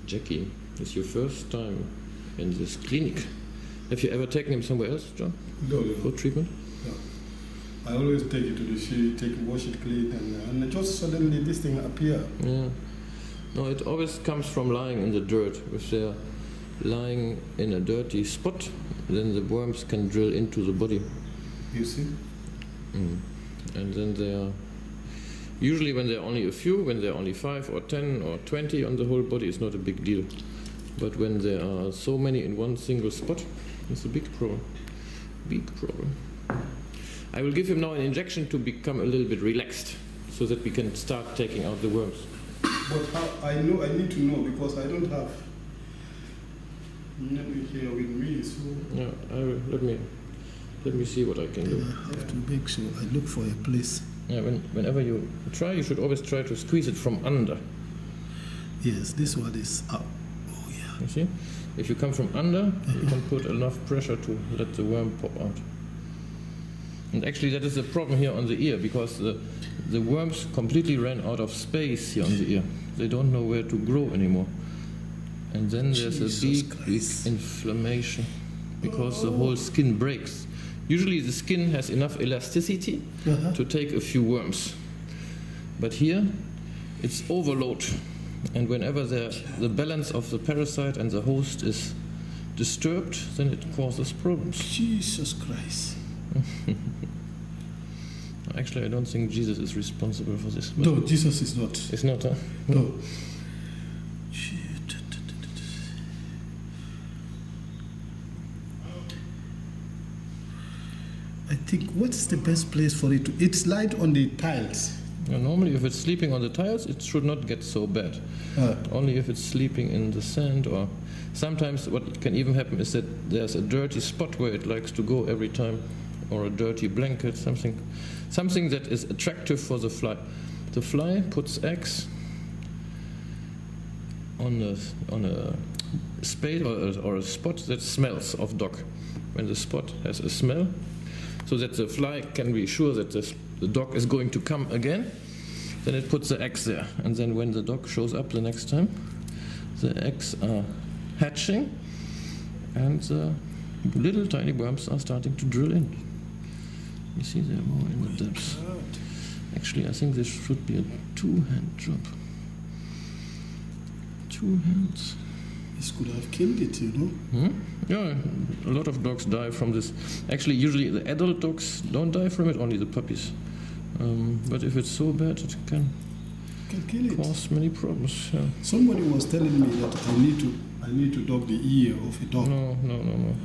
Jackie, it's your first time in this clinic. Have you ever taken him somewhere else, John? No. For treatment? No. I always take it to the sheet, wash it clean, and just suddenly this thing appear. Yeah. No, it always comes from lying in the dirt. If they're lying in a dirty spot, then the worms can drill into the body. You see? And then they are, usually when there are only a few, when there are only 5 or 10 or 20 on the whole body, it's not a big deal. But when there are so many in one single spot, it's a big problem. Big problem. I will give him now an injection to become a little bit relaxed, so that we can start taking out the worms. But how, I need to know, because I don't have nothing here with me, so... Yeah, let me see what I can do. I have to make sure I look for a place. Yeah, whenever you try, you should always try to squeeze it from under. Yes, this one is up. Oh yeah. You see? If you come from under, you can put enough pressure to let the worm pop out. And actually that is the problem here on the ear, because the worms completely ran out of space here on the ear. They don't know where to grow anymore. And then there's a big inflammation, because the whole skin breaks. Usually the skin has enough elasticity to take a few worms. But here it's overload. And whenever the balance of the parasite and the host is disturbed, then it causes problems. Jesus Christ. Actually, I don't think Jesus is responsible for this. No, Jesus is not. It's not, huh? No. I think, what's the best place for it to... It's light on the tiles. Yeah, normally, if it's sleeping on the tiles, it should not get so bad. Only if it's sleeping in the sand, or sometimes what can even happen is that there's a dirty spot where it likes to go every time, or a dirty blanket, something that is attractive for the fly. The fly puts eggs on a space or a spot that smells of dog. When the spot has a smell, so that the fly can be sure that the dog is going to come again, then it puts the eggs there. And then when the dog shows up the next time, the eggs are hatching and the little tiny worms are starting to drill in. You see, they're more in the depths. Actually, I think this should be a 2-hand job. 2 hands. This could have killed it, you know? Yeah, a lot of dogs die from this. Actually, usually the adult dogs don't die from it, only the puppies. But if it's so bad, it can kill it. Cause many problems. Yeah. Somebody was telling me that I need to dog the ear of a dog. No.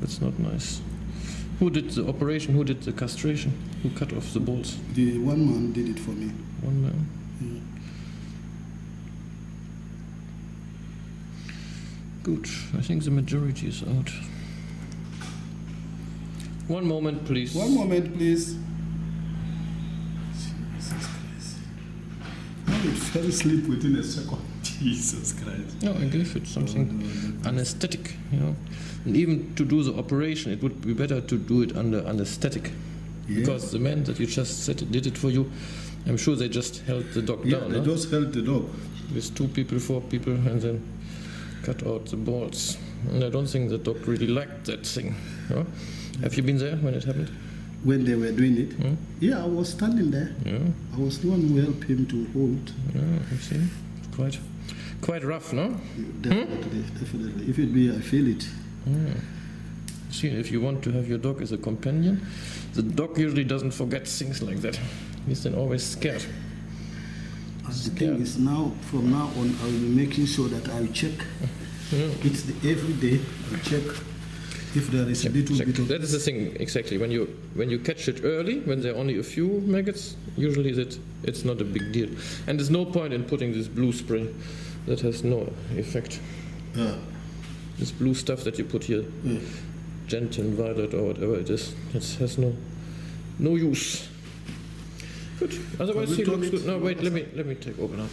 That's not nice. Who did the operation? Who did the castration? Who cut off the balls? The one man did it for me. One man? Yeah. Good. I think the majority is out. One moment, please. One moment, please. Jesus Christ. I would fell asleep within a second. Jesus Christ. No, I gave it something anesthetic, you know. And even to do the operation, it would be better to do it under anesthetic. Yeah. Because the men that you just said did it for you, I'm sure they just held the dog down. Yeah, they just held the dog. With 2 people, 4 people, and then cut out the balls. And I don't think the dog really liked that thing. Huh? Have you been there when it happened? When they were doing it? Yeah, I was standing there. Yeah. I was the one who helped him to hold. Yeah, I see. Quite rough, no? Definitely, definitely. If it be, I feel it. Yeah. See, if you want to have your dog as a companion, the dog usually doesn't forget things like that. He's then always scared. The thing is, now, from now on, I will be making sure that I'll check. It's every day I check if there is a little bit of... That is the thing, exactly. When you catch it early, when there are only a few maggots, usually it's not a big deal. And there's no point in putting this blue spray. That has no effect. This blue stuff that you put here, gentian violet or whatever it is, it has no use. Good. Otherwise he looks good. No, wait, let me take open up.